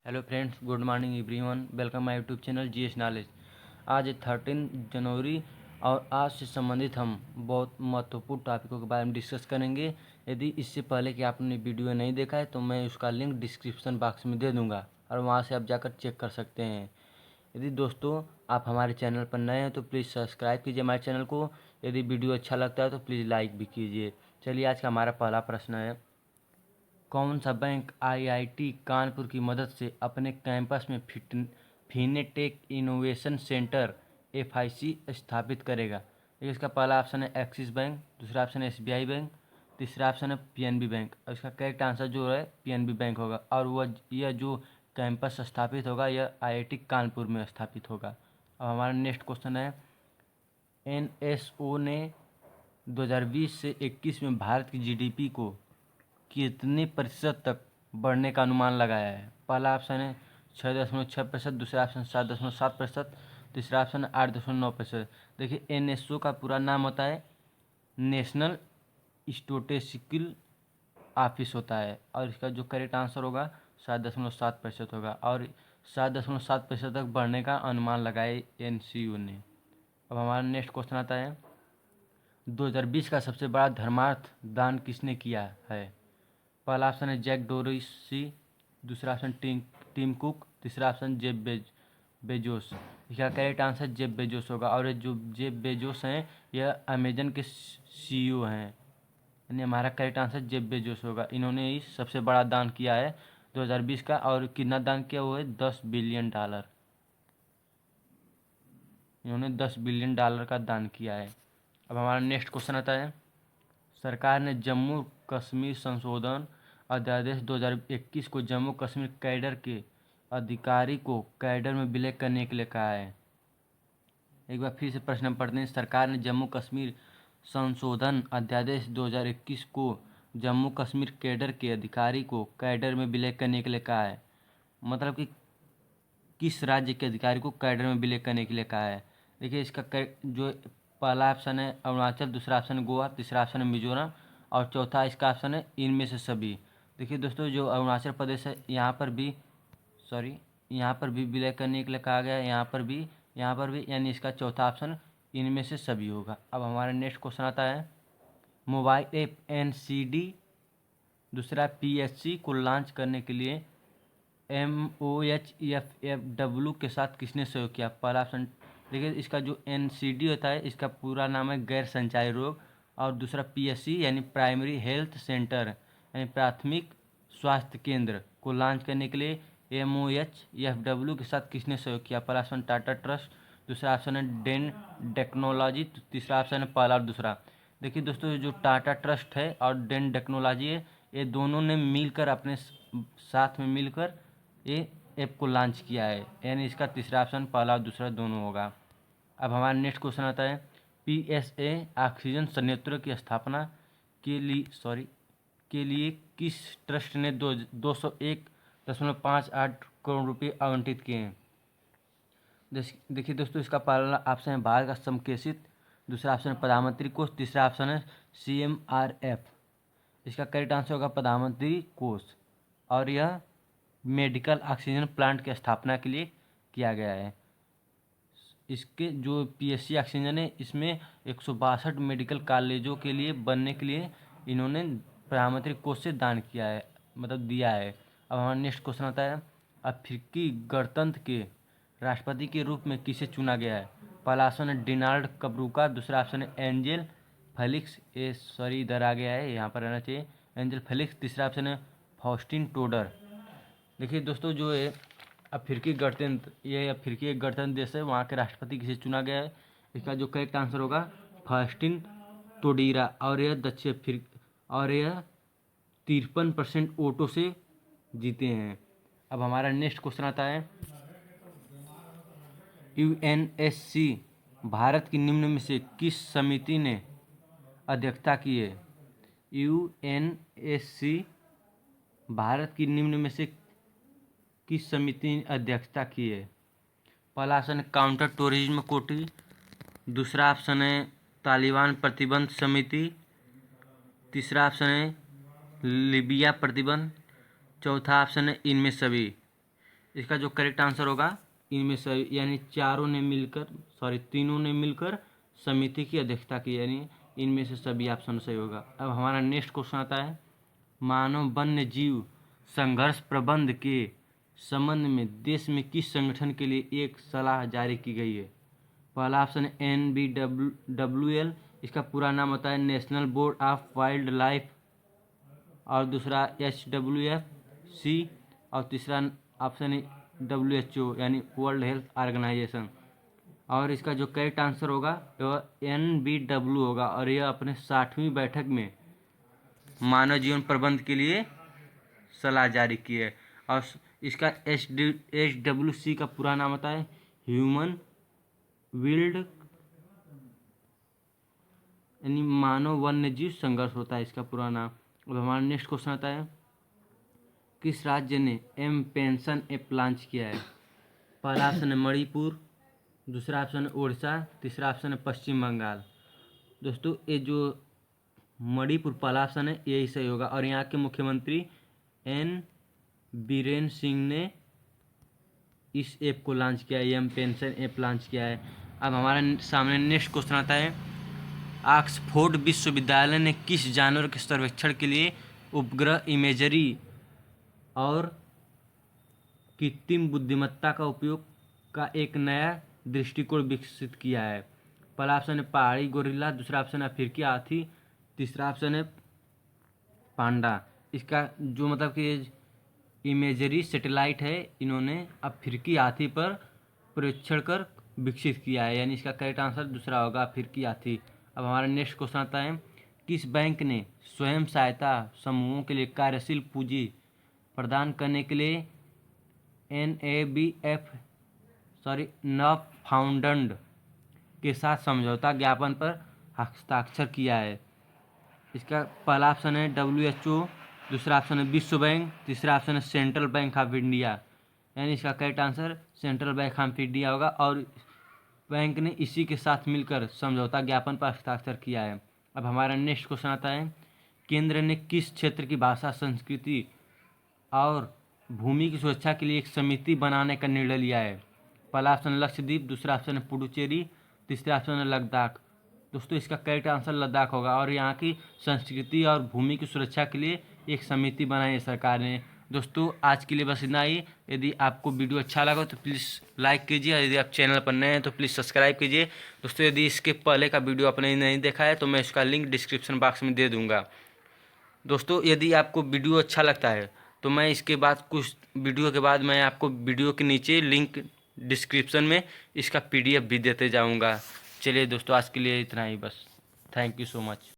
Hello friends, good morning everyone. Welcome my YouTube channel GS knowledge. आज 13 जनवरी और आज से संबंधित हम बहुत महत्वपूर्ण टॉपिकों के बारे में डिस्कस करेंगे। यदि इससे पहले कि आपने वीडियो नहीं देखा है तो मैं उसका लिंक डिस्क्रिप्शन बॉक्स में दे दूंगा और वहां से आप जाकर चेक कर सकते हैं। यदि दोस्तों आप हमारे चैनल पर नए हैं तो प्लीज़ सब्सक्राइब कीजिए हमारे चैनल को। यदि वीडियो अच्छा लगता है तो प्लीज़ लाइक भी कीजिए। चलिए, आज का हमारा पहला प्रश्न है, कौन सा बैंक आईआईटी कानपुर की मदद से अपने कैंपस में फिनटेक इनोवेशन सेंटर एफआईसी स्थापित करेगा? देखिए, इसका पहला ऑप्शन है एक्सिस बैंक, दूसरा ऑप्शन है एसबीआई बैंक, तीसरा ऑप्शन है पीएनबी बैंक और इसका करेक्ट आंसर जो है पीएनबी बैंक होगा। और यह जो कैंपस स्थापित होगा यह आईआईटी कानपुर में स्थापित होगा। अब हमारा नेक्स्ट क्वेश्चन है, एनएसओ ने 2020 से 21 में भारत की जीडीपी को कितने प्रतिशत तक बढ़ने का अनुमान लगाया है? पहला ऑप्शन है 6.6%, दूसरा ऑप्शन 7.7%, तीसरा ऑप्शन 8.9%। देखिए, एनएसओ का पूरा नाम होता है नेशनल स्टैटिस्टिकल ऑफिस होता है और इसका जो करेक्ट आंसर होगा 7.7% होगा और 7.7% तक बढ़ने का अनुमान लगाया एनसीयू ने। अब हमारा नेक्स्ट क्वेश्चन आता है, 2020 का सबसे बड़ा धर्मार्थ दान किसने किया है? पहला ऑप्शन है जैक डोरसी, दूसरा ऑप्शन टीम कुक, तीसरा ऑप्शन बेजोस। इसका करेक्ट आंसर जेफ बेजोस होगा और ये जो जेफ बेजोस हैं यह अमेजन के सीईओ हैं, यानी हमारा करेक्ट आंसर जेफ बेजोस होगा। इन्होंने ही सबसे बड़ा दान किया है 2020 का। और कितना दान किया हुआ है? $10 बिलियन। इन्होंने $10 बिलियन का दान किया है। अब हमारा नेक्स्ट क्वेश्चन आता है, सरकार ने जम्मू कश्मीर संशोधन अध्यादेश 2021 को जम्मू कश्मीर कैडर के अधिकारी को कैडर में विलय करने के लिए कहा है। एक बार फिर से प्रश्न पढ़ते हैं, सरकार ने जम्मू कश्मीर संशोधन अध्यादेश 2021 को जम्मू कश्मीर कैडर के अधिकारी को कैडर में विलय करने के लिए कहा है। मतलब कि किस राज्य के अधिकारी को कैडर में विलय करने के लिए कहा है? देखिए, इसका जो पहला ऑप्शन है अरुणाचल, दूसरा ऑप्शन है गोवा, तीसरा ऑप्शन है मिजोरम और चौथा इसका ऑप्शन है इनमें से सभी। देखिए दोस्तों, जो अरुणाचल प्रदेश है यहाँ पर भी विलय करने के लिए कहा गया है, यहाँ पर भी, यानी इसका चौथा ऑप्शन इनमें से सभी होगा। अब हमारा नेक्स्ट क्वेश्चन आता है, मोबाइल ऐप एनसीडी दूसरा पीएससी को लॉन्च करने के लिए MOHFFW के साथ किसने सहयोग किया? पहला ऑप्शन, देखिए इसका जो NCD होता है इसका पूरा नाम है गैर संचारी रोग और दूसरा PSC यानी प्राइमरी हेल्थ सेंटर यानी प्राथमिक स्वास्थ्य केंद्र को लॉन्च करने के लिए MOHFW के साथ किसने सहयोग किया? पहला ऑप्शन टाटा ट्रस्ट, दूसरा ऑप्शन है डेन टेक्नोलॉजी, तीसरा ऑप्शन है पहला और दूसरा। देखिए दोस्तों, जो टाटा ट्रस्ट है और डेन टेक्नोलॉजी है ये दोनों ने मिलकर अपने साथ में मिलकर ये ऐप को लॉन्च किया है, यानी इसका तीसरा ऑप्शन पहला और दूसरा दोनों होगा। अब हमारा नेक्स्ट क्वेश्चन आता है, PSA ऑक्सीजन संयंत्र की स्थापना के लिए किस ट्रस्ट ने 201.58 करोड़ रुपये आवंटित किए हैं? देखिए दोस्तों, इसका पहला ऑप्शन है भारत का संकेशित, दूसरा ऑप्शन है प्रधानमंत्री कोष, तीसरा ऑप्शन है CMRF। इसका करेक्ट आंसर होगा प्रधानमंत्री कोष और यह मेडिकल ऑक्सीजन प्लांट की स्थापना के लिए किया गया है। इसके जो PSC ऑक्सीजन है इसमें 162 मेडिकल कॉलेजों के लिए बनने के लिए इन्होंने प्रधानमंत्री कोष से दान किया है, मतलब दिया है। अब हमारा नेक्स्ट क्वेश्चन आता है, अफ्रीकी गणतंत्र के राष्ट्रपति के रूप में किसे चुना गया है? पहला ऑप्शन है डोनाल्ड कबरूका, दूसरा ऑप्शन है एंजेल फेलिक्स, इधर आ गया है, यहाँ पर रहना चाहिए एंजेल फेलिक्स, तीसरा ऑप्शन है फॉस्टिन टोडर। देखिए दोस्तों, जो है अफ्रीकी गणतंत्र देश है, वहाँ के राष्ट्रपति किसे चुना गया है? इसका जो करेक्ट आंसर होगा फास्टिन टोडीरा और यह दक्षिण अफ्रीका और यह 53% वोटों से जीते हैं। अब हमारा नेक्स्ट क्वेश्चन आता है, UNSC भारत की निम्न में से किस समिति ने अध्यक्षता की है? UNSC भारत की निम्न में से किस समिति ने अध्यक्षता की है? पहला ऑप्शन है काउंटर टूरिज्म कोटी, दूसरा ऑप्शन है तालिबान प्रतिबंध समिति, तीसरा ऑप्शन है लीबिया प्रतिबंध, चौथा ऑप्शन है इनमें सभी। इसका जो करेक्ट आंसर होगा इनमें से यानी तीनों ने मिलकर समिति की अध्यक्षता की, यानी इनमें से सभी ऑप्शन सही होगा। अब हमारा नेक्स्ट क्वेश्चन आता है, मानव वन्य जीव संघर्ष प्रबंध के संबंध में देश में किस संगठन के लिए एक सलाह जारी की गई है? पहला ऑप्शन है NBWL, इसका पूरा नाम होता है national board of wild life, और दूसरा HWFC, और तीसरा ऑप्शन है WHO यानी वर्ल्ड हेल्थ ऑर्गेनाइजेशन। और इसका जो करेक्ट आंसर होगा वह NBW होगा, और यह अपने 60वीं बैठक में मानव जीवन प्रबंध के लिए सलाह जारी की है। और इसका HWC का पूरा नाम होता है ह्यूमन विल्ड यानी मानव वन्य जीव संघर्ष होता है इसका पूरा नाम। अब हमारा नेक्स्ट क्वेश्चन आता है, किस राज्य ने पेंशन ऐप लॉन्च किया है? पहला ऑप्शन है मणिपुर, दूसरा ऑप्शन है उड़ीसा, तीसरा ऑप्शन है पश्चिम बंगाल। दोस्तों ये जो मणिपुर पहला ऑप्शन है यही सही होगा, और यहाँ के मुख्यमंत्री N बीरेन सिंह ने इस ऐप को लॉन्च किया है, पेंशन ऐप लॉन्च किया है। अब हमारे सामने नेक्स्ट क्वेश्चन आता है, ऑक्सफोर्ड विश्वविद्यालय ने किस जानवर के सर्वेक्षण के लिए उपग्रह इमेजरी और कृत्रिम बुद्धिमत्ता का उपयोग का एक नया दृष्टिकोण विकसित किया है? पहला ऑप्शन है पहाड़ी गोरिल्ला, दूसरा ऑप्शन है अफ्रीकी हाथी, तीसरा ऑप्शन है पांडा। इसका जो मतलब कि इमेजरी सैटेलाइट है इन्होंने अफ्रीकी हाथी पर परीक्षण कर विकसित किया है, यानी इसका करेक्ट आंसर दूसरा होगा अफ्रीकी हाथी। अब हमारा नेक्स्ट क्वेश्चन आता है, किस बैंक ने स्वयं सहायता समूहों के लिए कार्यशील पूंजी प्रदान करने के लिए NABFID के साथ समझौता ज्ञापन पर हस्ताक्षर किया है? इसका पहला ऑप्शन है WHO, दूसरा ऑप्शन है विश्व बैंक, तीसरा ऑप्शन है सेंट्रल बैंक ऑफ इंडिया, यानी इसका correct answer central bank of India होगा, और बैंक ने इसी के साथ मिलकर समझौता ज्ञापन पर हस्ताक्षर किया है। अब हमारा नेक्स्ट क्वेश्चन आता है, केंद्र ने किस क्षेत्र की भाषा संस्कृति और भूमि की सुरक्षा के लिए एक समिति बनाने का निर्णय लिया है? पहला ऑप्शन लक्षद्वीप, दूसरा ऑप्शन है पुडुचेरी, तीसरा ऑप्शन है लद्दाख। दोस्तों इसका करेक्ट आंसर लद्दाख होगा, और यहाँ की संस्कृति और भूमि की सुरक्षा के लिए एक समिति बनाई है सरकार ने। दोस्तों आज के लिए बस इतना ही। यदि आपको वीडियो अच्छा लगा तो प्लीज़ लाइक कीजिए, और यदि आप चैनल पर नए हैं तो प्लीज़ सब्सक्राइब कीजिए। दोस्तों यदि इसके पहले का वीडियो आपने नहीं देखा है तो मैं इसका लिंक डिस्क्रिप्शन बॉक्स में दे दूँगा। दोस्तों यदि आपको वीडियो अच्छा लगता है तो मैं इसके बाद कुछ वीडियो के बाद मैं आपको वीडियो के नीचे लिंक डिस्क्रिप्शन में इसका PDF भी देते जाऊंगा। चलिए दोस्तों आज के लिए इतना ही बस। Thank you so much.